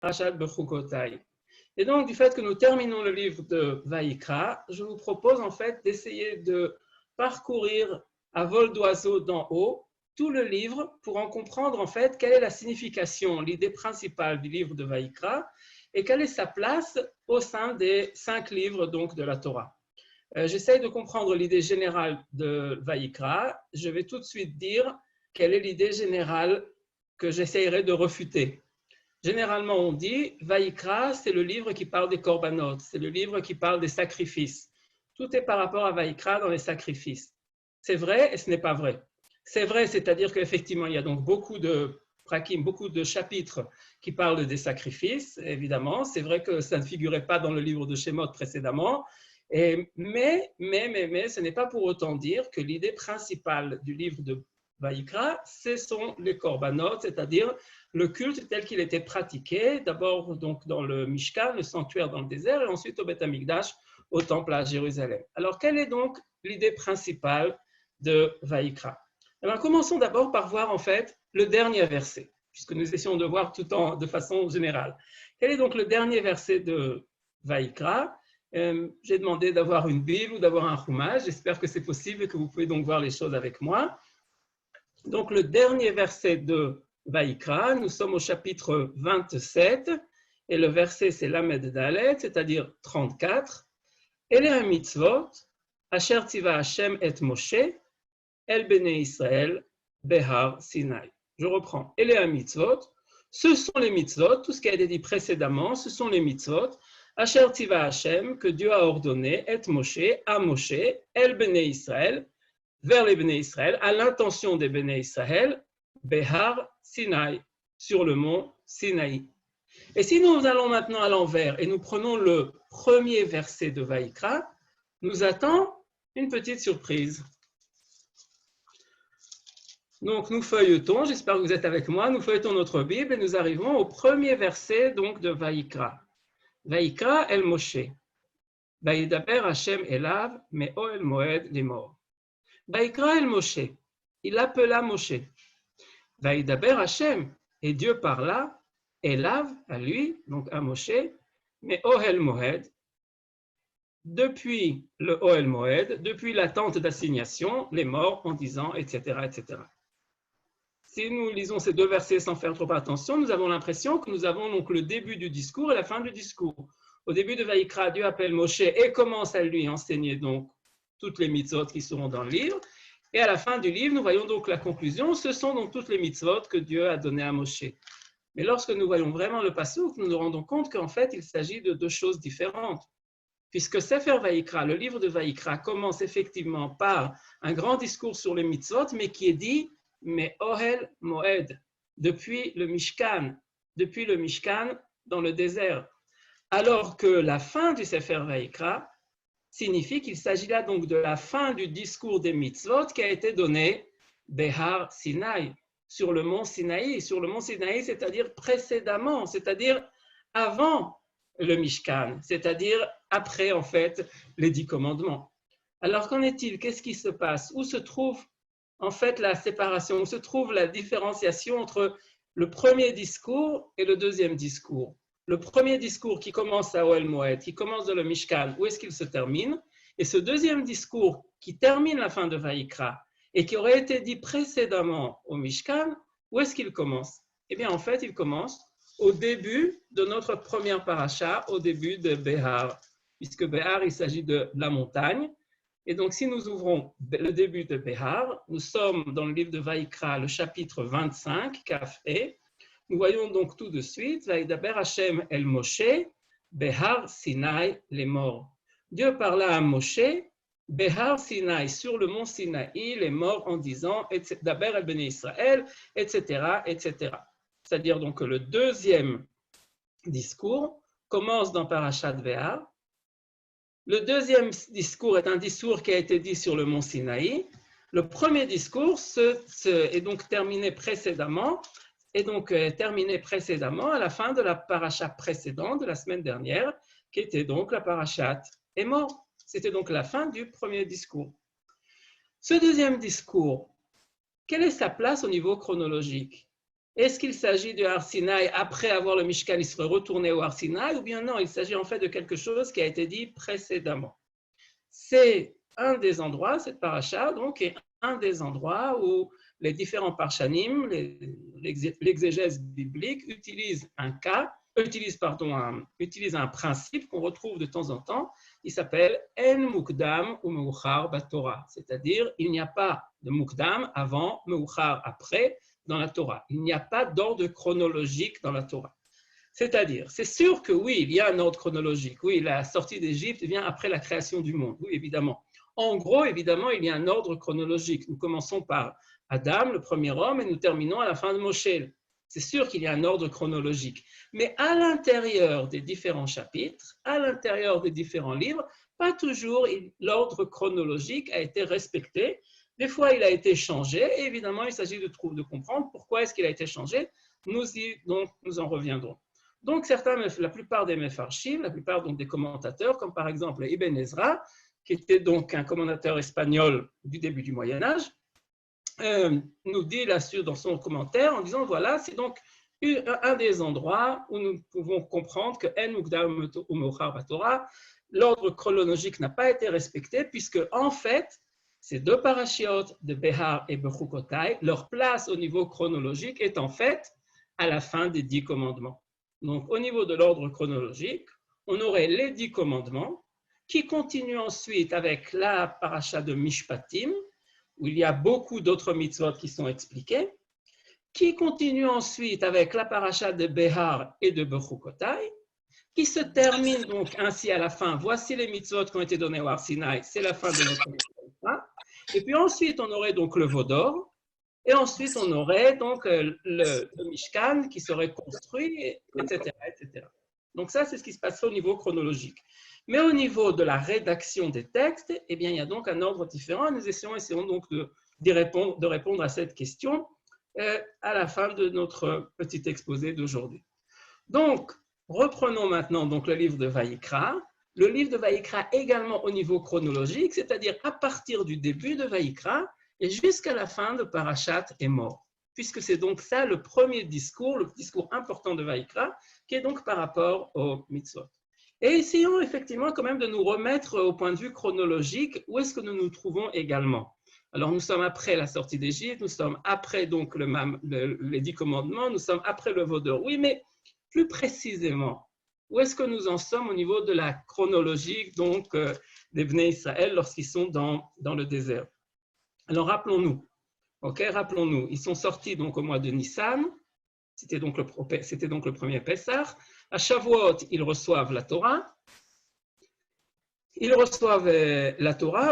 Parashat Bechukotai. Et donc, du fait que nous terminons le livre de Vaïkra, je vous propose en fait d'essayer de parcourir à vol d'oiseau d'en haut tout le livre pour en comprendre en fait quelle est la signification, l'idée principale du livre de Vaïkra et quelle est sa place au sein des 5 livres donc de la Torah. J'essaie de comprendre l'idée générale de Vaïkra. Je vais tout de suite dire quelle est l'idée générale que j'essaierai de refuter. Généralement, on dit Vaïkra, c'est le livre qui parle des korbanot, c'est le livre qui parle des sacrifices. Tout est par rapport à Vaïkra dans les sacrifices. C'est vrai et ce n'est pas vrai. C'est vrai, c'est-à-dire qu'effectivement, il y a donc beaucoup de prakim, beaucoup de chapitres qui parlent des sacrifices, évidemment. C'est vrai que ça ne figurait pas dans le livre de Shemot précédemment. Mais ce n'est pas pour autant dire que l'idée principale du livre de Vaïkra, ce sont les korbanot, c'est-à-dire le culte tel qu'il était pratiqué, d'abord donc dans le Mishkan, le sanctuaire dans le désert, et ensuite au Beth Amikdash, au temple à Jérusalem. Alors, quelle est donc l'idée principale de Vaïkra? Alors, commençons d'abord par voir en fait le dernier verset, puisque nous essayons de voir tout en de façon générale. Quel est donc le dernier verset de Vaïkra? J'ai demandé d'avoir une Bible ou d'avoir un Chumash. J'espère que c'est possible et que vous pouvez donc voir les choses avec moi. Donc, le dernier verset de Vaïkra, nous sommes au chapitre 27, et le verset c'est Lamed Dalet, c'est-à-dire 34. Ele mitzvot, asher tiva Hashem et Moshe, el bene Israël, behar Sinai. Je reprends. Ele mitzvot, ce sont les mitzvot, tout ce qui a été dit précédemment, ce sont les mitzvot, asher tiva Hashem, que Dieu a ordonné, et Moshe, à Moshe, el bene Israël, vers les Béné Israël, à l'intention des Béné Israël, Behar Sinai, sur le mont Sinaï. Et si nous allons maintenant à l'envers et nous prenons le premier verset de Vaïkra, nous attend une petite surprise. Donc nous feuilletons, j'espère que vous êtes avec moi, nous feuilletons notre Bible et nous arrivons au premier verset donc de Vaïkra. Vaïkra el Moshe. Vaïdaber Hashem elav me'oel moed limor. Vaïkra el Moshe, il appela Moshe. Vaïdaber Hashem, et Dieu parla, Elav, à lui, donc à Moshe, mais Ohel Moed, depuis le Ohel Moed, depuis la tente d'assignation, les morts en disant, etc., etc. Si nous lisons ces deux versets sans faire trop attention, nous avons l'impression que nous avons donc le début du discours et la fin du discours. Au début de Vaïkra, Dieu appelle Moshe et commence à lui enseigner donc toutes les mitzvot qui seront dans le livre. Et à la fin du livre, nous voyons donc la conclusion. Ce sont donc toutes les mitzvot que Dieu a données à Moshe. Mais lorsque nous voyons vraiment le passouk, nous nous rendons compte qu'en fait, il s'agit de deux choses différentes. Puisque Sefer Vaïkra, le livre de Vaïkra, commence effectivement par un grand discours sur les mitzvot, mais qui est dit « Mais Ohel Moed » depuis le Mishkan dans le désert. Alors que la fin du Sefer Vaïkra signifie qu'il s'agit là donc de la fin du discours des mitzvot qui a été donné Behar Sinai, sur le mont Sinaï. Sur le mont Sinaï, c'est-à-dire précédemment, c'est-à-dire avant le Mishkan, c'est-à-dire après en fait les 10 commandements. Alors qu'en est-il? Qu'est-ce qui se passe? Où se trouve en fait la séparation? Où se trouve la différenciation entre le premier discours et le deuxième discours? Le premier discours qui commence à Ohel Moed, qui commence dans le Mishkan, où est-ce qu'il se termine? Et ce deuxième discours qui termine la fin de Vaïkra et qui aurait été dit précédemment au Mishkan, où est-ce qu'il commence? Eh bien, en fait, il commence au début de notre première paracha, au début de Behar, puisque Behar, il s'agit de la montagne. Et donc, si nous ouvrons le début de Behar, nous sommes dans le livre de Vaïkra, le chapitre 25, Kaf E. Nous voyons donc tout de suite, Vaïdaber Hashem el Moshe, Behar Sinai les morts. Dieu parla à Moshe, Behar Sinai, sur le mont Sinaï, les morts en disant, Daber el Bene Israël, etc., etc. C'est-à-dire donc que le deuxième discours commence dans Parashat Behar. Le deuxième discours est un discours qui a été dit sur le mont Sinaï. Le premier discours est donc terminé précédemment, à la fin de la paracha précédente de la semaine dernière, qui était donc la parachat Emor. C'était donc la fin du premier discours. Ce deuxième discours, quelle est sa place au niveau chronologique? Est-ce qu'il s'agit du Har Sinaï après avoir le Mishkan, il serait retourné au Har Sinaï, ou bien non, il s'agit en fait de quelque chose qui a été dit précédemment. C'est un des endroits, cette paracha, donc, est un des endroits où les différents parshanim, l'exégèse biblique, utilise un principe qu'on retrouve de temps en temps, il s'appelle En Mukdam ou Meuchar Batorah, c'est-à-dire il n'y a pas de Mukdam avant, Meuchar après dans la Torah. Il n'y a pas d'ordre chronologique dans la Torah. C'est-à-dire, c'est sûr que oui, il y a un ordre chronologique. Oui, la sortie d'Égypte vient après la création du monde. Oui, évidemment. En gros, évidemment, il y a un ordre chronologique. Nous commençons par Adam, le premier homme, et nous terminons à la fin de Moshe. C'est sûr qu'il y a un ordre chronologique. Mais à l'intérieur des différents chapitres, à l'intérieur des différents livres, pas toujours l'ordre chronologique a été respecté. Des fois, il a été changé. Et évidemment, il s'agit de comprendre pourquoi est-ce qu'il a été changé. Nous en reviendrons. Donc, la plupart des Mefarshim, la plupart donc, des commentateurs, comme par exemple Ibn Ezra, qui était donc un commentateur espagnol du début du Moyen-Âge, nous dit là-dessus dans son commentaire en disant voilà, c'est donc un des endroits où nous pouvons comprendre que En Mukdam ou Meuchar Batorah, l'ordre chronologique n'a pas été respecté, puisque en fait, ces deux parachiotes de Behar et Bechukotai, leur place au niveau chronologique est en fait à la fin des 10 commandements. Donc, au niveau de l'ordre chronologique, on aurait les 10 commandements qui continuent ensuite avec la paracha de Mishpatim, où il y a beaucoup d'autres mitzvot qui sont expliqués, qui continue ensuite avec la paracha de Behar et de Bechukotai, qui se termine donc ainsi à la fin. Voici les mitzvot qui ont été donnés au Har Sinaï, c'est la fin de notre mitzvot. Et puis ensuite, on aurait donc le Vaudor, et ensuite, on aurait donc le Mishkan qui serait construit, etc., etc. Donc ça, c'est ce qui se passe au niveau chronologique. Mais au niveau de la rédaction des textes, eh bien, il y a donc un ordre différent. Nous essayons donc de répondre à cette question à la fin de notre petit exposé d'aujourd'hui. Donc, reprenons maintenant donc, le livre de Vaïkra. Le livre de Vaïkra également au niveau chronologique, c'est-à-dire à partir du début de Vaïkra, et jusqu'à la fin de Parashat Emor, puisque c'est donc ça le premier discours, le discours important de Vaïkra, qui est donc par rapport au mitzvot. Et essayons effectivement quand même de nous remettre au point de vue chronologique, où est-ce que nous nous trouvons également. Alors nous sommes après la sortie d'Égypte, nous sommes après donc les 10 commandements, nous sommes après le Vaudor. Oui, mais plus précisément, où est-ce que nous en sommes au niveau de la chronologie donc, des Bnei Israël lorsqu'ils sont dans le désert? Alors, rappelons-nous, ils sont sortis donc au mois de Nissan, c'était donc le premier Pessah. À Shavuot, ils reçoivent la Torah.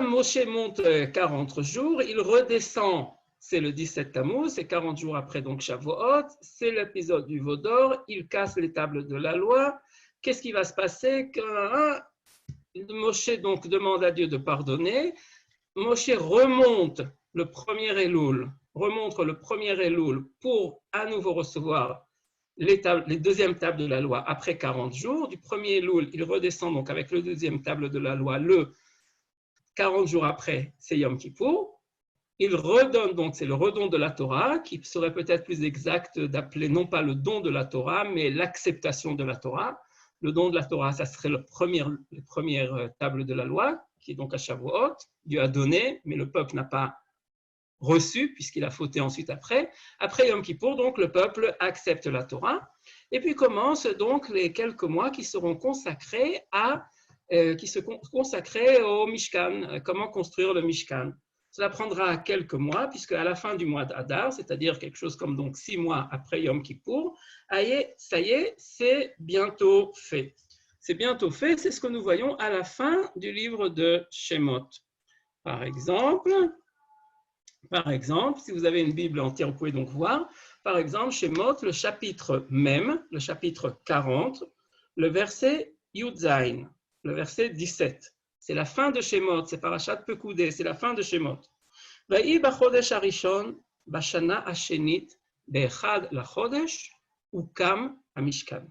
Moshe monte 40 jours, il redescend, c'est le 17 Tammuz, c'est 40 jours après donc Shavuot, c'est l'épisode du Vaudor, il casse les tables de la loi. Qu'est-ce qui va se passer? Moshe donc demande à Dieu de pardonner. Moshe remonte le premier Elul pour à nouveau recevoir les deuxièmes tables de la loi après 40 jours. Du premier Elul, il redescend donc avec le deuxième table de la loi, le 40 jours après, c'est Yom Kippour. Il redonne donc, c'est le redon de la Torah, qui serait peut-être plus exact d'appeler non pas le don de la Torah, mais l'acceptation de la Torah. Le don de la Torah, ça serait les premières tables de la loi, qui est donc à Shavuot. Dieu a donné, mais le peuple n'a pas reçu, puisqu'il a fauté ensuite après. Après Yom Kippour, donc, le peuple accepte la Torah. Et puis commencent donc les quelques mois qui seront consacrés au Mishkan, comment construire le Mishkan. Cela prendra quelques mois, puisque à la fin du mois d'Adar, c'est-à-dire quelque chose comme donc 6 mois après Yom Kippour, ça y est, c'est bientôt fait. C'est bientôt fait, c'est ce que nous voyons à la fin du livre de Shemot. Par exemple, si vous avez une Bible entière, vous pouvez donc voir, par exemple, Shemot, le chapitre même, le chapitre 40, le verset Yudzaïn, le verset 17. C'est la fin de Shemot, c'est Parashat Pekudei, c'est la fin de Shemot. Vayi b'chodesh harishon, b'shana hashenit, be'echad lachodesh, ukam hamishkan.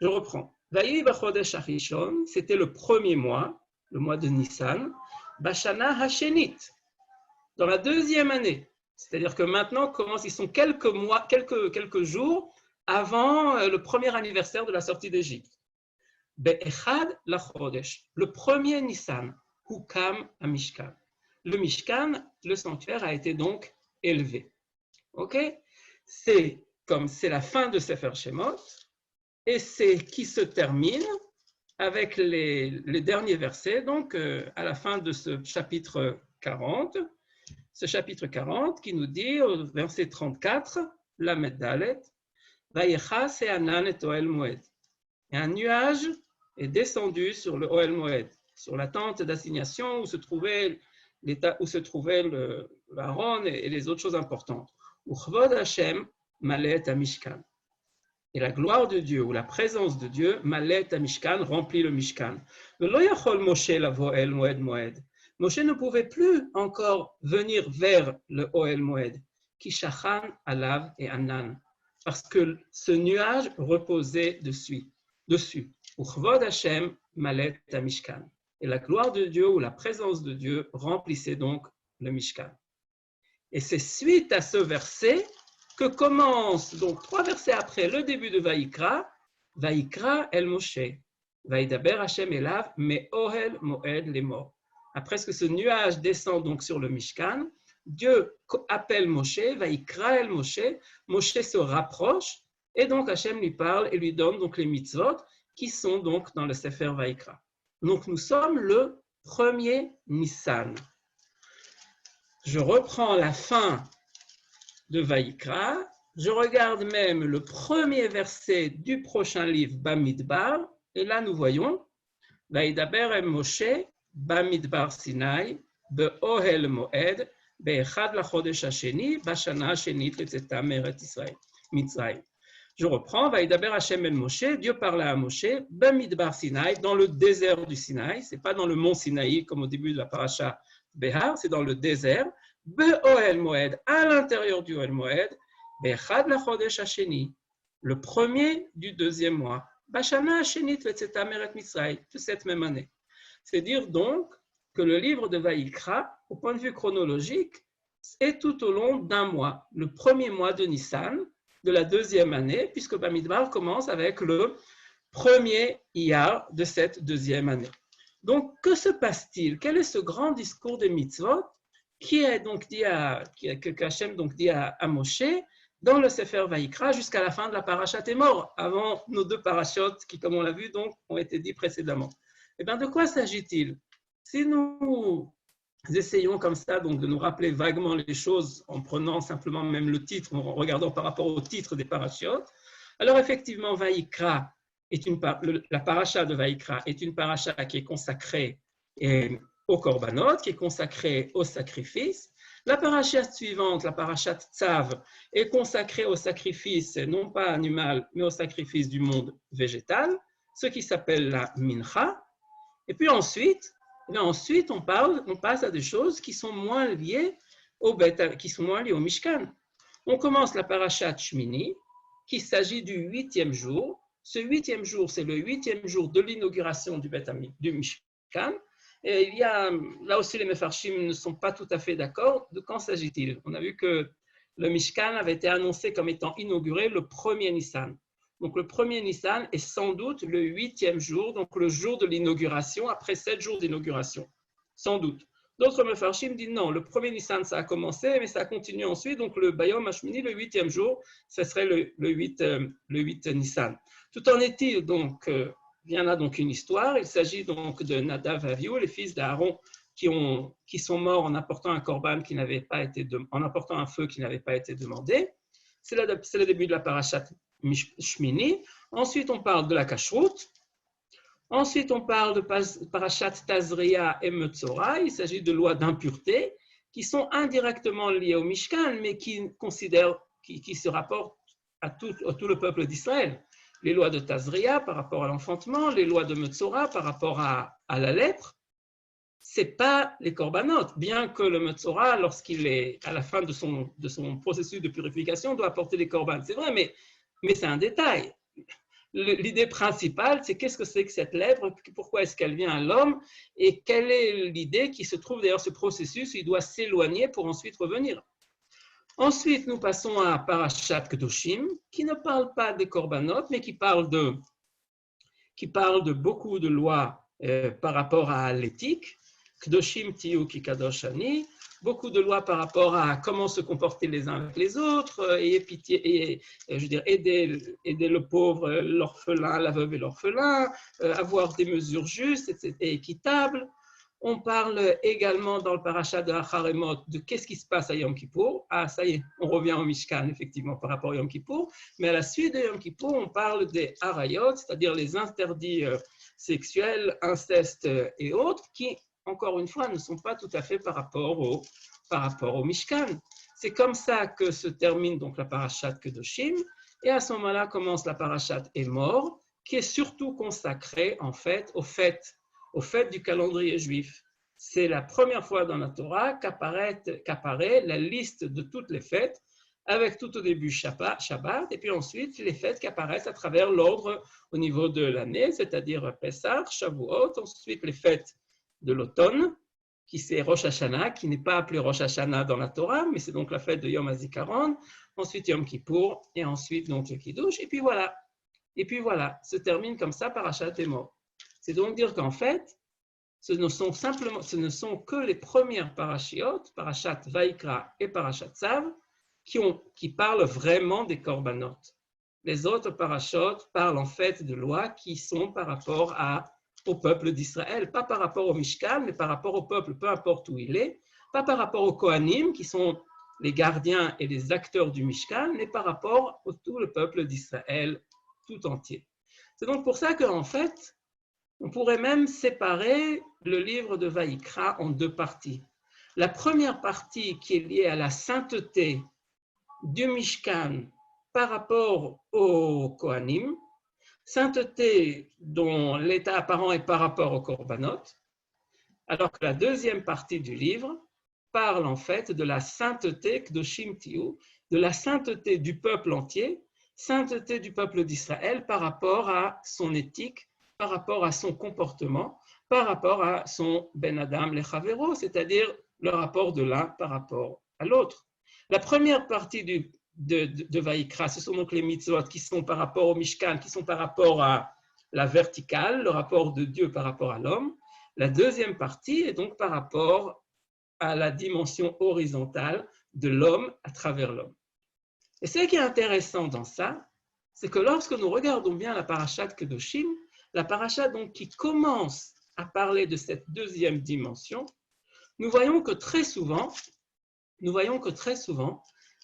Je reprends. Vayi b'chodesh harishon, c'était le premier mois, le mois de Nissan, b'shana hashenit. Dans la deuxième année, C'est-à-dire que maintenant, ils sont quelques jours avant le premier anniversaire de la sortie d'Égypte. Be'echad lachodesh, le premier Nissan, hukam ha-mishkan. Le Mishkan, le sanctuaire, a été donc élevé. Ok? C'est la fin de Sefer Shemot, et c'est qui se termine avec les derniers versets, donc à la fin de ce chapitre 40, qui nous dit au verset 34, Lamed Dalet, Vayecha Se'anan et Ohel Moed. Et un nuage est descendu sur le Ohel Moed, sur la tente d'assignation où se trouvait l'Aaron et les autres choses importantes. Uchvod Hashem Malet HaMishkan. Et la gloire de Dieu ou la présence de Dieu, Malet HaMishkan, remplit le Mishkan. Velo yachol Moshe lavo el Moed Moed. Moshe ne pouvait plus encore venir vers le Ohel Moed, ki shachan alav et anan, parce que ce nuage reposait dessus. Uchvod Hashem Malet HaMishkan. Et la gloire de Dieu ou la présence de Dieu remplissait donc le Mishkan. Et c'est suite à ce verset que commence, donc 3 versets après le début de Vaïkra, Vaïkra el Moshe, Vaïdaber Hashem elav, me ohel moed lemor. Après que ce nuage descend donc sur le Mishkan, Dieu appelle Moshe, Vaïkra el Moshe, Moshe se rapproche, et donc Hashem lui parle et lui donne donc les mitzvot qui sont donc dans le Sefer Vaïkra. Donc nous sommes le premier Nissan. Je reprends la fin de Vaïkra, je regarde même le premier verset du prochain livre Bamidbar, et là nous voyons Vaïdaber el Moshe Bamidbar Sinai be'ohel moed be'echad lachodesh hasheni bashana hashenit letzeta me'eretz Israël Mitzrayim. Je reprends Vaïdaber Hashem el Moshe, Dieu parla à Moshe Bamidbar Sinai, dans le désert du Sinaï, c'est pas dans le mont Sinaï comme au début de la paracha Behar, c'est dans le désert. Be'ohel moed, à l'intérieur du Ohel moed, be'echad lachodesh hasheni, le premier du deuxième mois, bashana hashenit letzeta me'eretz Mitzrayim, de cette même année. C'est dire donc que le livre de Vaïkra, au point de vue chronologique, est tout au long d'un mois, le premier mois de Nissan, de la deuxième année, puisque Bamidbar commence avec le premier Iyar de cette deuxième année. Donc, que se passe-t-il? Quel est ce grand discours des mitzvot qu'Hachem donc dit à Moshe dans le Sefer Vaïkra jusqu'à la fin de la parashat Emor, avant nos 2 parashotes qui, comme on l'a vu, donc, ont été dit précédemment. Eh bien, de quoi s'agit-il? Si nous essayons comme ça donc, de nous rappeler vaguement les choses en prenant simplement même le titre, en regardant par rapport au titre des parashotes, alors effectivement, Vaïkra la paracha de Vaïkra est une paracha qui est consacrée au korbanot, qui est consacrée au sacrifice. La paracha suivante, la paracha Tzav, est consacrée au sacrifice, non pas animal, mais au sacrifice du monde végétal, ce qui s'appelle la mincha. Et puis ensuite on passe à des choses qui sont moins liées au Mishkan. On commence la paracha Shmini, qu'il s'agit du 8e jour. Ce 8e jour, c'est le 8e jour de l'inauguration du Mishkan. Et il y a, là aussi, les Mefarshim ne sont pas tout à fait d'accord. De quand s'agit-il? On a vu que le Mishkan avait été annoncé comme étant inauguré le 1er Nissan. Donc, le 1er Nissan est sans doute le 8e jour, donc le jour de l'inauguration, après 7 jours d'inauguration. Sans doute. D'autres Mefarshim disent non, le 1er Nissan, ça a commencé, mais ça a continué ensuite. Donc, le Bayom Hashmini, le 8e jour, ce serait le 8 Nissan. Tout en est-il donc... Il y en a donc une histoire. Il s'agit donc de Nadav et Avihu, les fils d'Aaron qui sont morts en apportant un korban en apportant un feu qui n'avait pas été demandé. C'est le début de la parashat Shmini. Ensuite, on parle de la kashrut. Ensuite, on parle de parashat Tazria et Metzora. Il s'agit de lois d'impureté qui sont indirectement liées au Mishkan, mais qui se rapportent à tout le peuple d'Israël. Les lois de Tazria par rapport à l'enfantement, les lois de Metzora par rapport à la lèpre, ce n'est pas les korbanot, bien que le Metzora, lorsqu'il est à la fin de son processus de purification, doit apporter des korban. C'est vrai, mais c'est un détail. L'idée principale, c'est qu'est-ce que c'est que cette lèpre, pourquoi est-ce qu'elle vient à l'homme, et quelle est l'idée qui se trouve d'ailleurs ce processus, il doit s'éloigner pour ensuite revenir. Ensuite, nous passons à Parashat Kedoshim, qui ne parle pas des korbanot, mais qui parle de beaucoup de lois par rapport à l'éthique. Kedoshim tiyu ki kadosh ani, beaucoup de lois par rapport à comment se comporter les uns avec les autres, et pitié, je veux dire, aider le pauvre, l'orphelin, la veuve et l'orphelin, avoir des mesures justes et équitables. On parle également dans le parachat de Acharemot de qu'est-ce qui se passe à Yom Kippour. Ah, ça y est, on revient au Mishkan, effectivement, par rapport à Yom Kippour. Mais à la suite de Yom Kippour, on parle des Harayot, c'est-à-dire les interdits sexuels, inceste et autres, qui, encore une fois, ne sont pas tout à fait par rapport au Mishkan. C'est comme ça que se termine donc la parachat Kedoshim. Et à ce moment-là commence la parachat Emor, qui est surtout consacrée, en fait, au fait du calendrier juif. C'est la première fois dans la Torah qu'apparaît la liste de toutes les fêtes, avec tout au début Shabbat, et puis ensuite les fêtes qui apparaissent à travers l'ordre au niveau de l'année, c'est-à-dire Pessah, Shavuot, ensuite les fêtes de l'automne, qui c'est Rosh Hashanah, qui n'est pas appelé Rosh Hashanah dans la Torah, mais c'est donc la fête de Yom HaZikaron, ensuite Yom Kippour, et ensuite donc le Kiddush, et puis voilà, se termine comme ça Parashat Emor. C'est donc dire qu'en fait, ce ne sont que les premières parashiot, Parashat Vaikra et Parashat Tzav, qui parlent vraiment des korbanot. Les autres parashot parlent en fait de lois qui sont par rapport au peuple d'Israël, pas par rapport au Mishkan, mais par rapport au peuple, peu importe où il est, pas par rapport aux Kohanim, qui sont les gardiens et les acteurs du Mishkan, mais par rapport à tout le peuple d'Israël tout entier. C'est donc pour ça qu'en fait, on pourrait même séparer le livre de Vaïkra en deux parties. La première partie qui est liée à la sainteté du Mishkan par rapport au Kohanim, sainteté dont l'état apparent est par rapport au Korbanot, alors que la deuxième partie du livre parle en fait de la sainteté Kedoshim Tiyu, de la sainteté du peuple entier, sainteté du peuple d'Israël par rapport à son éthique, par rapport à son comportement, par rapport à son Ben Adam Lechavero, c'est-à-dire le rapport de l'un par rapport à l'autre. La première partie de Vaïkra, ce sont donc les mitzvot qui sont par rapport au Mishkan, qui sont par rapport à la verticale, le rapport de Dieu par rapport à l'homme. La deuxième partie est donc par rapport à la dimension horizontale de l'homme à travers l'homme. Et ce qui est intéressant dans ça, c'est que lorsque nous regardons bien la parashat Kedoshim, la parashat donc qui commence à parler de cette deuxième dimension, nous voyons que très souvent,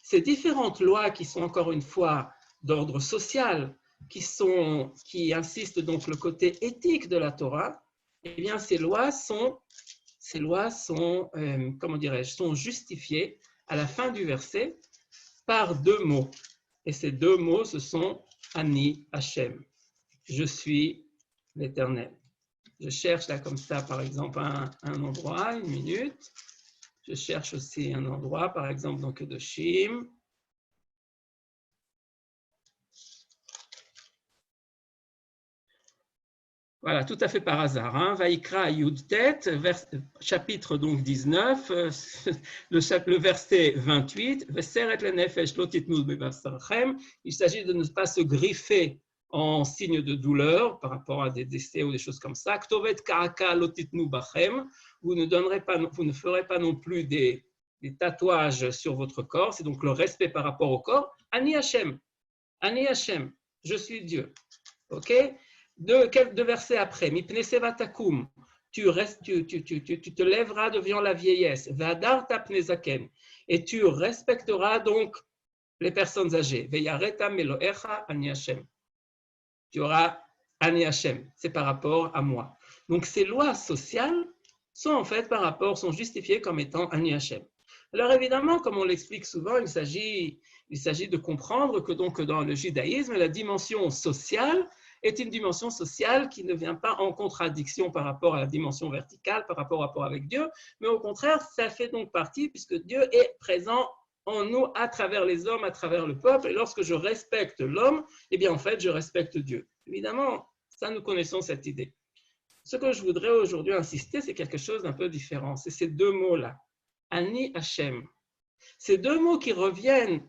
ces différentes lois qui sont encore une fois d'ordre social, qui insistent donc le côté éthique de la Torah, eh bien ces lois sont sont justifiées à la fin du verset par deux mots. Et ces deux mots, ce sont Ani Hashem. Je suis l'Éternel. Je cherche là comme ça, par exemple, un endroit, une minute. Je cherche aussi un endroit, par exemple, dans Kedoshim. Voilà, tout à fait par hasard. Hein. Vaïkra Yudtet, chapitre donc 19, le verset 28. Il s'agit de ne pas se griffer en signe de douleur par rapport à des décès ou des choses comme ça. Vous ne ferez pas non plus des tatouages sur votre corps. C'est donc le respect par rapport au corps. Ani Hashem, je suis Dieu. Ok? Deux versets après, tu te lèveras devant la vieillesse, et tu respecteras donc les personnes âgées. Tu auras Ani Hashem, c'est par rapport à moi. Donc ces lois sociales sont en fait sont justifiées comme étant Ani Hashem. Alors évidemment, comme on l'explique souvent, il s'agit de comprendre que donc dans le judaïsme, la dimension sociale est une dimension sociale qui ne vient pas en contradiction par rapport à la dimension verticale, par rapport avec Dieu, mais au contraire, ça fait donc partie, puisque Dieu est présent en nous à travers les hommes, à travers le peuple, et lorsque je respecte l'homme, eh bien en fait, je respecte Dieu. Évidemment, ça, nous connaissons cette idée. Ce que je voudrais aujourd'hui insister, c'est quelque chose d'un peu différent. C'est ces deux mots-là. Ani Hashem. Ces deux mots qui reviennent,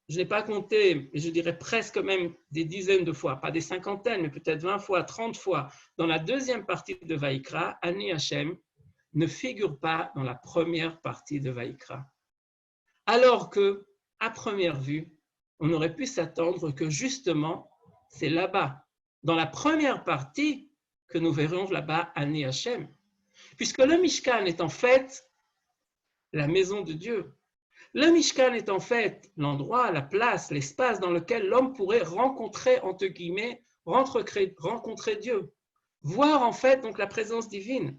je n'ai pas compté, mais je dirais presque même des dizaines de fois, pas des cinquantaines, mais peut-être 20 fois, 30 fois, dans la deuxième partie de Vaïkra, Ani Hashem ne figure pas dans la première partie de Vaïkra. Alors que, à première vue, on aurait pu s'attendre que justement, c'est là-bas, dans la première partie, que nous verrons là-bas Ani Hashem. Puisque le Mishkan est en fait la maison de Dieu. Le Mishkan est en fait l'endroit, la place, l'espace dans lequel l'homme pourrait rencontrer, entre guillemets, rencontrer Dieu. Voir en fait donc la présence divine.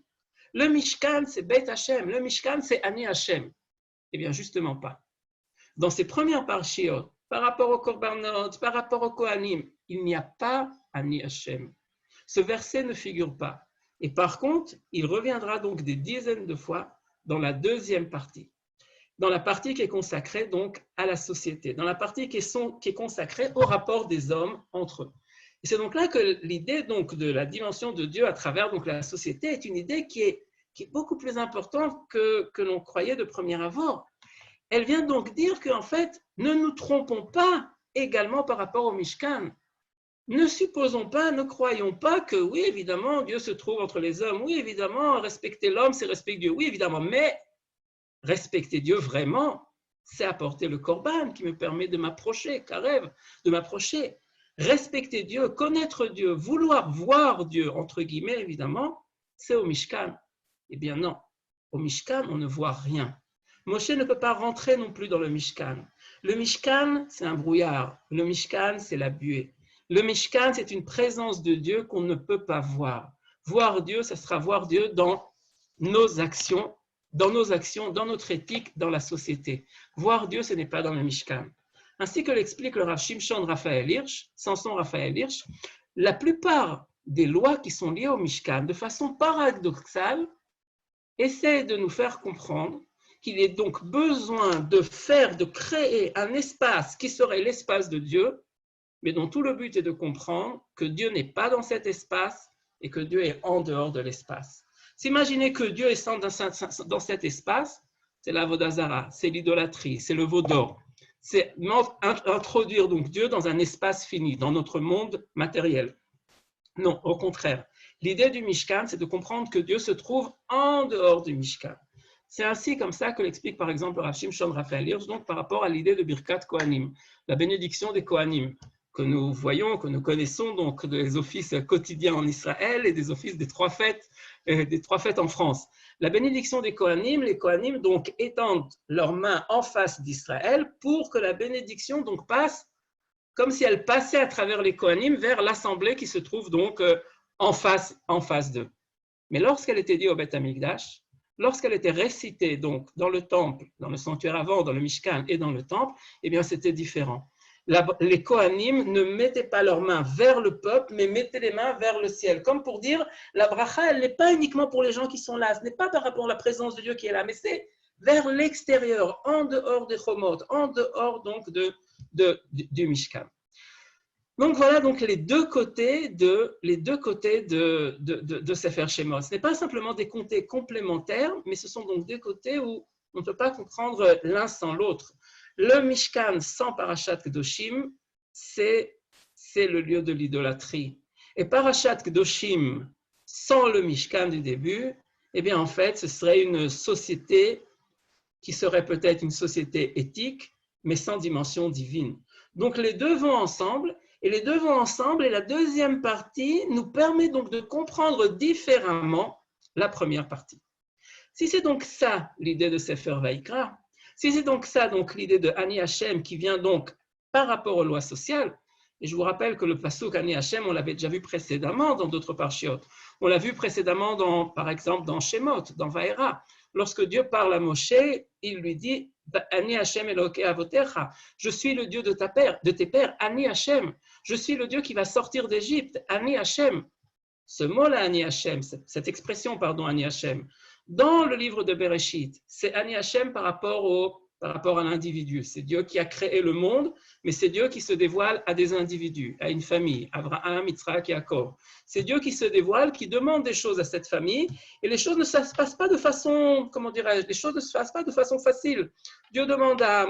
Le Mishkan, c'est Beit Hashem. Le Mishkan, c'est Ani Hashem. Eh bien, justement pas. Dans ces premières parshiot, par rapport au Korbanot, par rapport au Kohanim, il n'y a pas Ani Hashem. Ce verset ne figure pas. Et par contre, il reviendra donc des dizaines de fois dans la deuxième partie. Dans la partie qui est consacrée donc à la société, dans la partie qui est consacrée au rapport des hommes entre eux. Et c'est donc là que l'idée donc de la dimension de Dieu à travers donc la société est une idée qui est beaucoup plus importante que l'on croyait de premier abord. Elle vient donc dire qu'en fait, ne nous trompons pas également par rapport au Mishkan. Ne supposons pas, ne croyons pas que oui, évidemment, Dieu se trouve entre les hommes. Oui, évidemment, respecter l'homme, c'est respecter Dieu. Oui, évidemment, mais respecter Dieu vraiment, c'est apporter le korban qui me permet de m'approcher, Karev, de m'approcher. Respecter Dieu, connaître Dieu, vouloir voir Dieu, entre guillemets, évidemment, c'est au Mishkan. Eh bien non, au Mishkan, on ne voit rien. Moshe ne peut pas rentrer non plus dans le Mishkan. Le Mishkan, c'est un brouillard. Le Mishkan, c'est la buée. Le Mishkan, c'est une présence de Dieu qu'on ne peut pas voir. Voir Dieu, ça sera voir Dieu dans nos actions, dans notre éthique, dans la société. Voir Dieu, ce n'est pas dans le Mishkan. Ainsi que l'explique le Rav Shimshon Raphaël Hirsch, Samson Raphaël Hirsch, la plupart des lois qui sont liées au Mishkan, de façon paradoxale, essaient de nous faire comprendre qu'il est donc besoin de créer un espace qui serait l'espace de Dieu, mais dont tout le but est de comprendre que Dieu n'est pas dans cet espace et que Dieu est en dehors de l'espace. S'imaginer que Dieu est dans cet espace, c'est la Vodazara, c'est l'idolâtrie, c'est le veau d'or. C'est introduire donc Dieu dans un espace fini, dans notre monde matériel. Non, au contraire. L'idée du Mishkan, c'est de comprendre que Dieu se trouve en dehors du Mishkan. C'est ainsi comme ça que l'explique par exemple Rav Shimshon Raphaël Hirsch, donc par rapport à l'idée de Birkat Kohanim, la bénédiction des Kohanim, que nous voyons, que nous connaissons donc des offices quotidiens en Israël et des offices des trois fêtes en France. La bénédiction des Kohanim, les Kohanim donc étendent leurs mains en face d'Israël pour que la bénédiction donc passe comme si elle passait à travers les Kohanim vers l'assemblée qui se trouve donc en face d'eux. Mais lorsqu'elle était dite au Beth Amikdash, lorsqu'elle était récitée donc dans le temple, dans le sanctuaire avant, dans le Mishkan et dans le temple, eh bien c'était différent. Les Kohanim ne mettaient pas leurs mains vers le peuple, mais mettaient les mains vers le ciel. Comme pour dire, la bracha, elle n'est pas uniquement pour les gens qui sont là, ce n'est pas par rapport à la présence de Dieu qui est là, mais c'est vers l'extérieur, en dehors des chomot, en dehors donc du Mishkan. Donc voilà donc les deux côtés de Sefer Shemot. Ce n'est pas simplement des côtés complémentaires, mais ce sont donc des côtés où on ne peut pas comprendre l'un sans l'autre. Le Mishkan sans Parashat Kedoshim, c'est le lieu de l'idolâtrie. Et Parashat Kedoshim sans le Mishkan du début, eh bien en fait, ce serait une société qui serait peut-être une société éthique, mais sans dimension divine. Donc les deux vont ensemble, et la deuxième partie nous permet donc de comprendre différemment la première partie. Si c'est donc ça l'idée de Sefer Vaïkra, si c'est donc ça donc l'idée de Ani Hashem qui vient donc par rapport aux lois sociales, et je vous rappelle que le pasuk Ani Hashem, on l'avait déjà vu précédemment dans d'autres parshiot, on l'a vu précédemment par exemple dans Shemot, dans Vaïra, lorsque Dieu parle à Moshe, il lui dit Ani Hashem Elokei Avotecha, je suis le Dieu de tes pères, Ani Hashem, je suis le Dieu qui va sortir d'Égypte, Ani Hashem. Ce mot-là, Ani Hashem, cette expression, pardon, Ani Hashem, dans le livre de Bereshit, c'est Ani Hashem par rapport par rapport à l'individu. C'est Dieu qui a créé le monde, mais c'est Dieu qui se dévoile à des individus, à une famille, Abraham, Yitzhak et Jacob. C'est Dieu qui se dévoile, qui demande des choses à cette famille, et les choses ne se passent pas de façon, comment dirais-je, les choses ne se passent pas de façon facile. Dieu demande à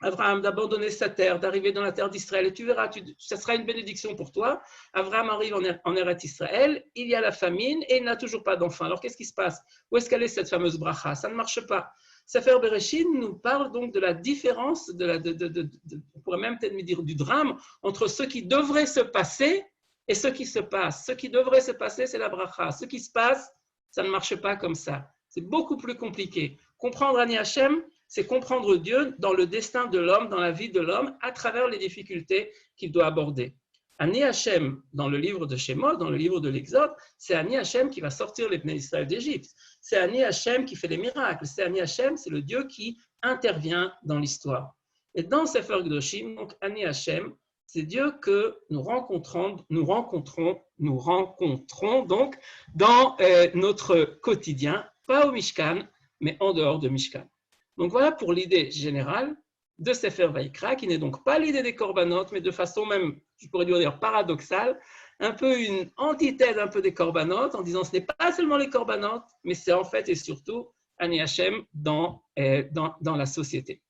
Abraham d'abandonner sa terre, d'arriver dans la terre d'Israël, et tu verras, ça sera une bénédiction pour toi. Abraham arrive en Eretz Israël, il y a la famine et il n'a toujours pas d'enfant. Alors qu'est-ce qui se passe? Où est-ce qu'elle est cette fameuse bracha? Ça ne marche pas. Sefer Bereshit nous parle donc de la différence, on pourrait même peut-être dire du drame, entre ce qui devrait se passer et ce qui se passe. Ce qui devrait se passer, c'est la bracha. Ce qui se passe, ça ne marche pas comme ça. C'est beaucoup plus compliqué. Comprendre Ani Hashem, c'est comprendre Dieu dans le destin de l'homme, dans la vie de l'homme, à travers les difficultés qu'il doit aborder. Ani Hashem, dans le livre de Shemot, dans le livre de l'Exode, c'est Ani Hashem qui va sortir les Bnei Israël d'Égypte. C'est Ani Hashem qui fait les miracles. C'est Ani Hashem, c'est le Dieu qui intervient dans l'histoire. Et dans Sefer Kedoshim, donc Ani Hashem, c'est Dieu que nous rencontrons donc dans notre quotidien, pas au Mishkan, mais en dehors de Mishkan. Donc voilà pour l'idée générale de Sefer Vayikra, qui n'est donc pas l'idée des corbanotes, mais de façon même, je pourrais dire paradoxale, un peu une antithèse un peu des corbanotes, en disant ce n'est pas seulement les corbanotes, mais c'est en fait et surtout Ani Hashem dans la société.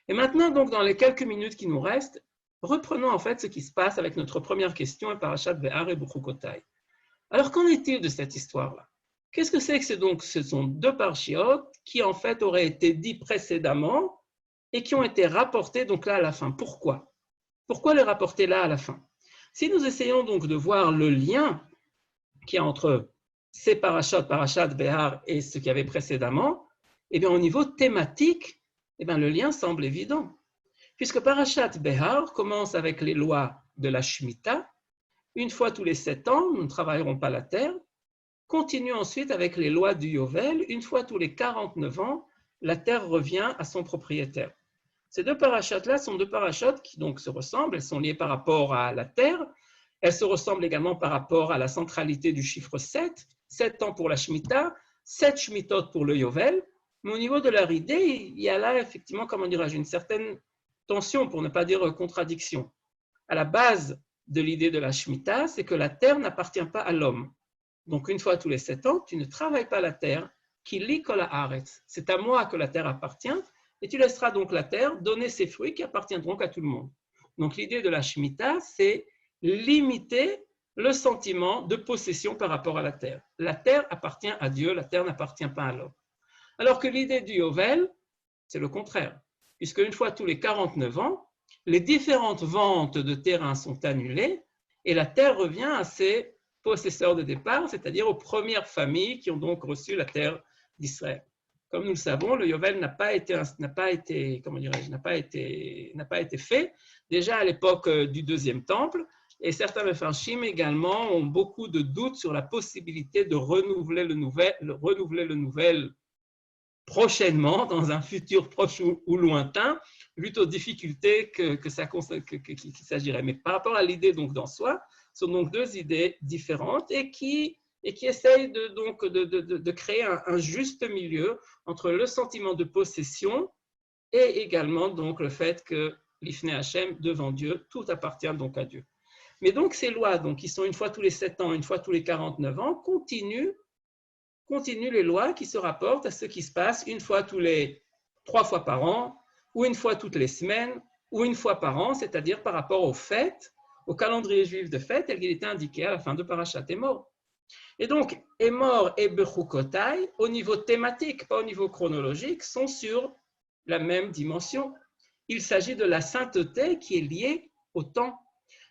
Et maintenant, donc, dans les quelques minutes qui nous restent, reprenons en fait ce qui se passe avec notre première question, et Parashat Behar et Bechukotai. Alors, qu'en est-il de cette histoire-là? Qu'est-ce que c'est que ce sont deux parshiot qui en fait auraient été dits précédemment et qui ont été rapportés donc là à la fin? Pourquoi? Pourquoi les rapporter là à la fin? Si nous essayons donc de voir le lien qu'il y a entre ces parashat Behar et ce qu'il y avait précédemment, eh bien au niveau thématique, eh bien, le lien semble évident. Puisque Parashat Behar commence avec les lois de la Shemitah, une fois tous les 7 ans, nous ne travaillerons pas la terre. Continue ensuite avec les lois du Yovel. Une fois tous les 49 ans, la terre revient à son propriétaire. Ces deux parachats-là sont deux parachats qui donc se ressemblent. Elles sont liées par rapport à la terre. Elles se ressemblent également par rapport à la centralité du chiffre 7. 7 ans pour la Shemitah, 7 Shemitot pour le Yovel. Mais au niveau de leur idée, il y a là effectivement, comment dirais-je, une certaine tension, pour ne pas dire contradiction. À la base de l'idée de la Shemitah, c'est que la terre n'appartient pas à l'homme. Donc, une fois tous les 7 ans, tu ne travailles pas la terre, qui lit kol haaretz. C'est à moi que la terre appartient, et tu laisseras donc la terre donner ses fruits qui appartiendront à tout le monde. Donc, l'idée de la Shemitah, c'est limiter le sentiment de possession par rapport à la terre. La terre appartient à Dieu, la terre n'appartient pas à l'homme. Alors que l'idée du Yovel, c'est le contraire, puisque une fois tous les 49 ans, les différentes ventes de terrain sont annulées, et la terre revient à ses possesseurs de départ, c'est-à-dire aux premières familles qui ont donc reçu la terre d'Israël. Comme nous le savons, le Yovel n'a pas été fait déjà à l'époque du deuxième temple, et certains Mefarshim également ont beaucoup de doutes sur la possibilité de renouveler le nouvel prochainement, dans un futur proche ou lointain, vu aux difficultés qu'il s'agirait. Mais par rapport à l'idée donc d'en soi, ce sont donc deux idées différentes et qui essayent de créer un juste milieu entre le sentiment de possession et également donc le fait que l'Ifnei Hashem, devant Dieu, tout appartient donc à Dieu. Mais donc ces lois, donc, qui sont une fois tous les 7 ans, une fois tous les 49 ans, continuent les lois qui se rapportent à ce qui se passe une fois tous les 3 fois par an, ou une fois toutes les semaines, ou une fois par an, c'est-à-dire par rapport aux fêtes, au calendrier juif de fêtes, tel qu'il était indiqué à la fin de Parashat Emor. Et donc, Emor et Bechukotai, au niveau thématique, pas au niveau chronologique, sont sur la même dimension. Il s'agit de la sainteté qui est liée au temps.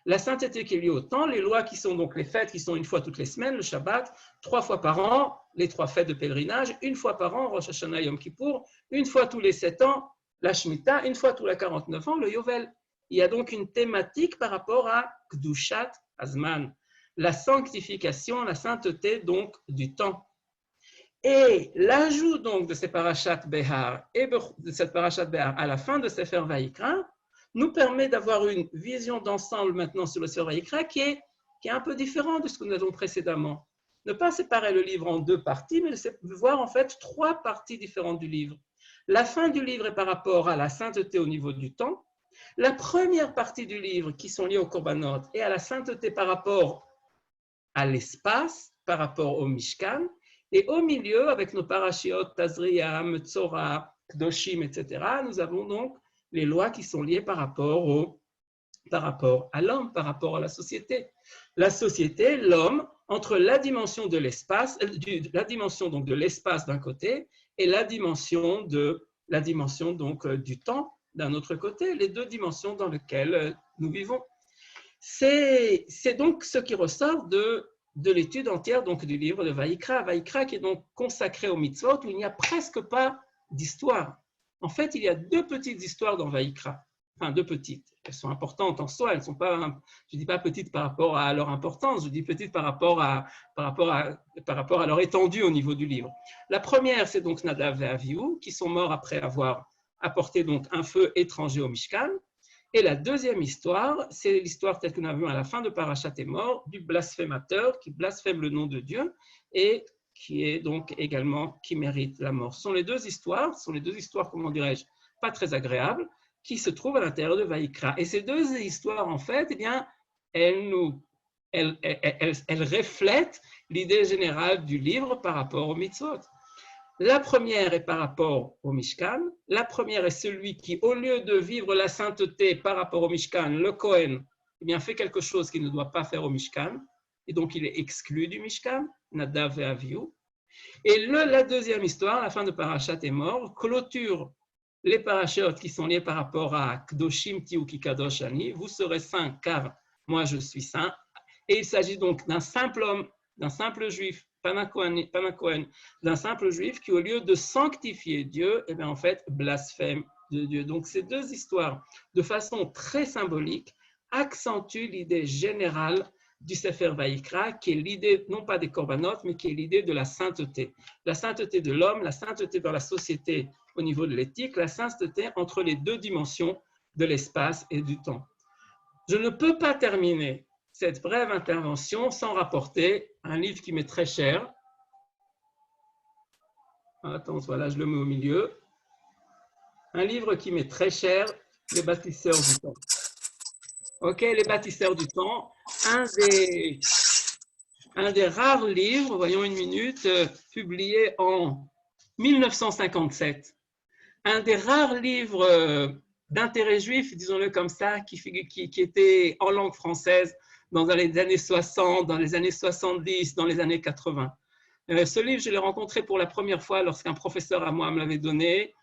La sainteté qui est liée au temps, les lois qui sont donc les fêtes qui sont une fois toutes les semaines, le Shabbat, 3 fois par an, les 3 fêtes de pèlerinage, une fois par an, Rosh Hashanah, Yom Kippour, une fois tous les 7 ans, la Shemitah, une fois tous les 49 ans, le Yovel. Il y a donc une thématique par rapport à Kdushat Azman, la sanctification, la sainteté donc du temps. Et l'ajout donc de ces parashat Behar et de cette parashat Behar à la fin de Sefer Vayikra nous permet d'avoir une vision d'ensemble maintenant sur le Sefer Vayikra qui est un peu différente de ce que nous avons précédemment. Ne pas séparer le livre en 2 parties, mais voir en fait 3 parties différentes du livre. La fin du livre est par rapport à la sainteté au niveau du temps. La première partie du livre qui sont liées au Korbanot et à la sainteté par rapport à l'espace, par rapport au Mishkan. Et au milieu, avec nos parashiot, Tazria, Metzora, Kdoshim, etc., nous avons donc les lois qui sont liées par rapport à l'homme, par rapport à la société. La société, l'homme, entre la dimension de l'espace, la dimension donc de l'espace d'un côté et la dimension donc du temps d'un autre côté, les deux dimensions dans lesquelles nous vivons. C'est donc ce qui ressort de l'étude entière donc, du livre de Vaïkra. Vaïkra qui est donc consacré aux mitzvot où il n'y a presque pas d'histoire. En fait, il y a deux petites histoires dans Vaïkra. Enfin, deux petites. Elles sont importantes en soi. Elles sont pas, je ne dis pas petites par rapport à leur importance, je dis petites par rapport à leur étendue au niveau du livre. La première, c'est donc Nadav et Avihu qui sont morts après avoir apporté donc un feu étranger au Mishkan. Et la deuxième histoire, c'est l'histoire telle que nous avons à la fin de Parashat Emor, du blasphémateur qui blasphème le nom de Dieu et qui est donc également qui mérite la mort. Ce sont les deux histoires, comment dirais-je, pas très agréables, qui se trouvent à l'intérieur de Vaïkra. Et ces deux histoires, en fait, eh bien, elles reflètent l'idée générale du livre par rapport aux mitzvot. La première est par rapport au Mishkan. La première est celui qui, au lieu de vivre la sainteté par rapport au Mishkan, le Kohen, eh bien, fait quelque chose qu'il ne doit pas faire au Mishkan. Et donc, il est exclu du Mishkan, Nadav et Avihu. Et la deuxième histoire, la fin de Parashat Emor, clôture les parachutes qui sont liés par rapport à Kdoshim Tihu Ki Kadosh Ani, vous serez saints car moi je suis saint. Et il s'agit donc d'un simple homme, d'un simple juif, d'un simple juif qui, au lieu de sanctifier Dieu, eh bien, en fait, blasphème de Dieu. Donc, ces deux histoires, de façon très symbolique, accentuent l'idée générale du Sefer Vaïkra, qui est l'idée, non pas des korbanot, mais qui est l'idée de la sainteté. La sainteté de l'homme, la sainteté dans la société au niveau de l'éthique, la sainteté entre les deux dimensions de l'espace et du temps. Je ne peux pas terminer cette brève intervention sans rapporter un livre qui m'est très cher. Attends, voilà, je le mets au milieu. Un livre qui m'est très cher, Les bâtisseurs du temps. Ok, Les bâtisseurs du temps, un des rares livres, voyons une minute, publié en 1957. Un des rares livres d'intérêt juif, disons-le comme ça, qui était en langue française dans les années 60, dans les années 70, dans les années 80. Ce livre, je l'ai rencontré pour la première fois lorsqu'un professeur à moi me l'avait donné.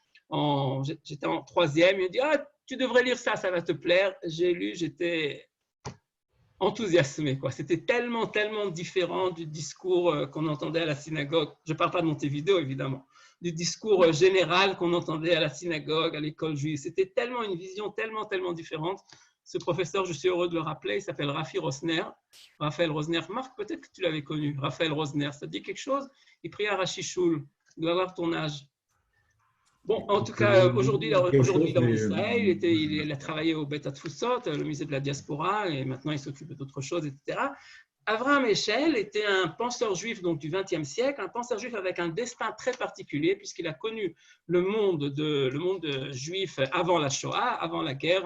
J'étais en troisième, il m'a dit « Ah, tu devrais lire ça, ça va te plaire ». J'ai lu, j'étais enthousiasmé. C'était tellement, tellement différent du discours qu'on entendait à la synagogue. Je ne parle pas de Montevideo, évidemment. Du discours général qu'on entendait à la synagogue, à l'école juive. C'était tellement une vision tellement, tellement différente. Ce professeur, je suis heureux de le rappeler, il s'appelle Rafi Rosner. Raphaël Rosner. Marc, peut-être que tu l'avais connu. Raphaël Rosner, ça te dit quelque chose? Il prie à Rachichoul. Il doit avoir ton âge. Bon, en tout cas, aujourd'hui dans Israël, il a travaillé au Bet Atfusot, le musée de la diaspora, et maintenant il s'occupe d'autres choses, etc. Avraham Eshel était un penseur juif donc, du XXe siècle, un penseur juif avec un destin très particulier, puisqu'il a connu le monde juif avant la Shoah, avant la guerre,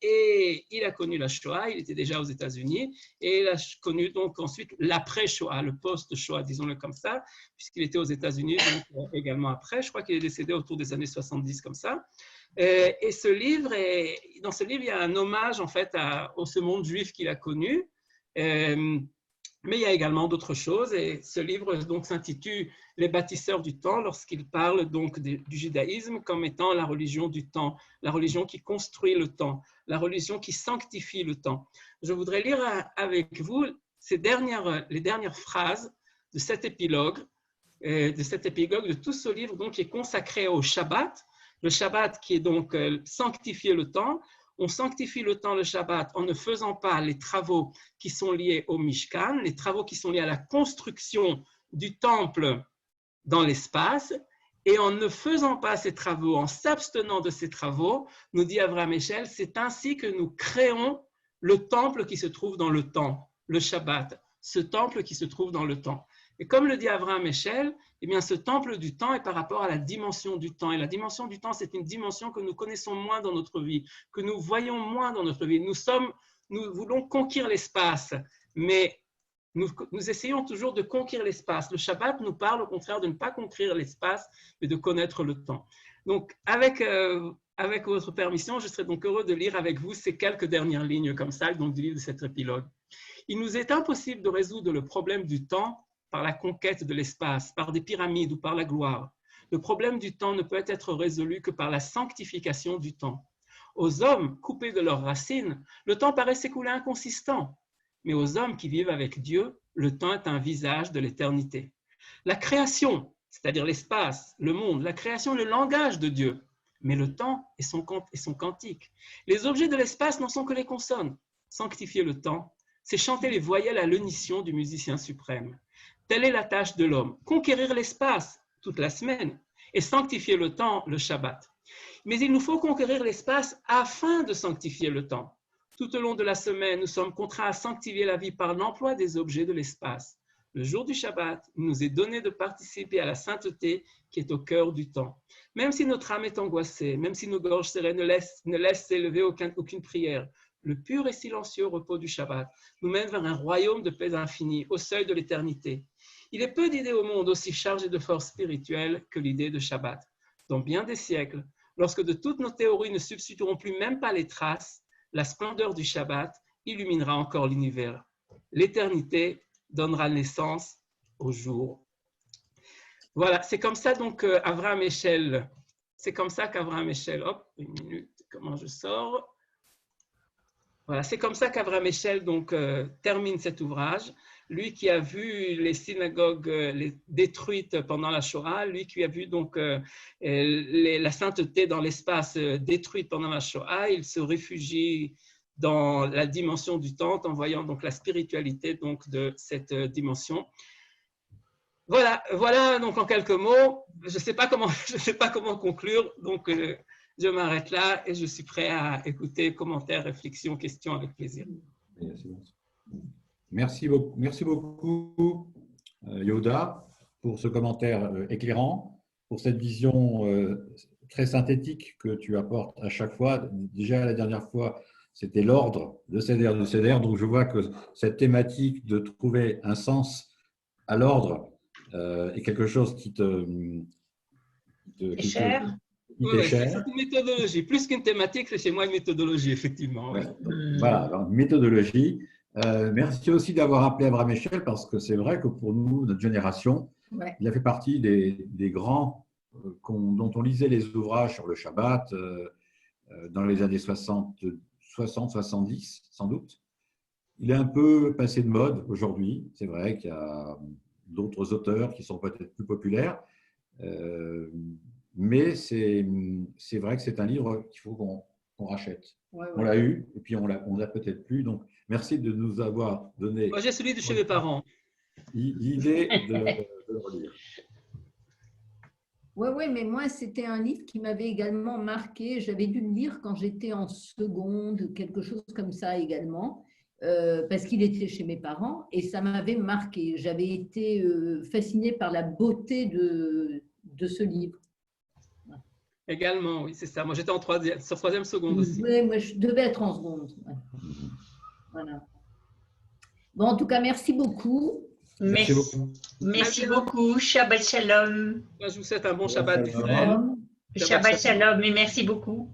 et il a connu la Shoah, il était déjà aux États-Unis, et il a connu donc ensuite l'après-Shoah, le post-Shoah, disons-le comme ça, puisqu'il était aux États-Unis également après. Je crois qu'il est décédé autour des années 70 comme ça. Et dans ce livre, il y a un hommage en fait à ce monde juif qu'il a connu. Mais il y a également d'autres choses, et ce livre donc s'intitule « Les bâtisseurs du temps » lorsqu'il parle donc du judaïsme comme étant la religion du temps, la religion qui construit le temps, la religion qui sanctifie le temps. Je voudrais lire avec vous les dernières phrases de cet épilogue, de tout ce livre donc, qui est consacré au Shabbat, le Shabbat qui est donc sanctifier le temps. On sanctifie le temps, le Shabbat, en ne faisant pas les travaux qui sont liés au Mishkan, les travaux qui sont liés à la construction du temple dans l'espace, et en ne faisant pas ces travaux, en s'abstenant de ces travaux, nous dit Avraham Eshel, c'est ainsi que nous créons le temple qui se trouve dans le temps, le Shabbat, ce temple qui se trouve dans le temps. Et comme le dit Avraham Eshel, eh bien, ce temple du temps est par rapport à la dimension du temps. Et la dimension du temps, c'est une dimension que nous connaissons moins dans notre vie, que nous voyons moins dans notre vie. Nous voulons conquérir l'espace, mais nous essayons toujours de conquérir l'espace. Le Shabbat nous parle au contraire de ne pas conquérir l'espace, mais de connaître le temps. Donc, avec votre permission, je serais donc heureux de lire avec vous ces quelques dernières lignes comme ça, donc du livre de cet épilogue. Il nous est impossible de résoudre le problème du temps par la conquête de l'espace, par des pyramides ou par la gloire. Le problème du temps ne peut être résolu que par la sanctification du temps. Aux hommes coupés de leurs racines, le temps paraît s'écouler inconsistant, mais aux hommes qui vivent avec Dieu, le temps est un visage de l'éternité. La création, c'est-à-dire l'espace, le monde, la création est le langage de Dieu, mais le temps est son cantique. Les objets de l'espace n'en sont que les consonnes. Sanctifier le temps, c'est chanter les voyelles à l'unisson du musicien suprême. Telle est la tâche de l'homme, conquérir l'espace toute la semaine et sanctifier le temps, le Shabbat. Mais il nous faut conquérir l'espace afin de sanctifier le temps. Tout au long de la semaine, nous sommes contraints à sanctifier la vie par l'emploi des objets de l'espace. Le jour du Shabbat, il nous est donné de participer à la sainteté qui est au cœur du temps. Même si notre âme est angoissée, même si nos gorges serrées ne laissent s'élever aucune prière, le pur et silencieux repos du Shabbat nous mène vers un royaume de paix infinie, au seuil de l'éternité. Il est peu d'idées au monde aussi chargées de force spirituelle que l'idée de Shabbat. Dans bien des siècles, lorsque de toutes nos théories ne substitueront plus même pas les traces, la splendeur du Shabbat illuminera encore l'univers. L'éternité donnera naissance au jour. Voilà, c'est comme ça donc Avraham Eshel. C'est comme ça qu'Avraham Eshel, hop, une minute, comment je sors? Voilà, c'est comme ça qu'Avraham Eshel donc termine cet ouvrage. Lui qui a vu les synagogues détruites pendant la Shoah, lui qui a vu donc la sainteté dans l'espace détruite pendant la Shoah, il se réfugie dans la dimension du temps en voyant donc la spiritualité donc de cette dimension. Voilà donc en quelques mots. Je sais pas comment conclure, donc je m'arrête là et je suis prêt à écouter commentaires, réflexions, questions avec plaisir. Merci beaucoup, Yehuda, pour ce commentaire éclairant, pour cette vision très synthétique que tu apportes à chaque fois. Déjà, la dernière fois, c'était l'ordre de Seder. Donc, je vois que cette thématique de trouver un sens à l'ordre est quelque chose qui est cher. Oui, c'est une méthodologie. Plus qu'une thématique, c'est chez moi une méthodologie, effectivement. Ouais. Voilà, alors, méthodologie. Merci aussi d'avoir appelé Avraham Eshel parce que c'est vrai que pour nous, notre génération, il a fait partie des grands dont on lisait les ouvrages sur le Shabbat dans les années 60-70, sans doute. Il est un peu passé de mode aujourd'hui. C'est vrai qu'il y a d'autres auteurs qui sont peut-être plus populaires. Mais c'est vrai que c'est un livre qu'il faut qu'on rachète. Ouais. On l'a eu et puis on l'a peut-être plus. Donc, merci de nous avoir donné… Moi, j'ai celui de chez mes parents. L'idée de le relire. Oui, mais moi, c'était un livre qui m'avait également marqué. J'avais dû le lire quand j'étais en seconde, quelque chose comme ça également, parce qu'il était chez mes parents et ça m'avait marqué. J'avais été fascinée par la beauté de ce livre. Également, oui, c'est ça. Moi, j'étais en troisième seconde aussi. Oui, moi, je devais être en seconde. Ouais. Voilà. Bon, en tout cas, merci beaucoup. Merci beaucoup. Shabbat Shalom. Moi, je vous souhaite un bon Shabbat. Shabbat Shalom et merci beaucoup.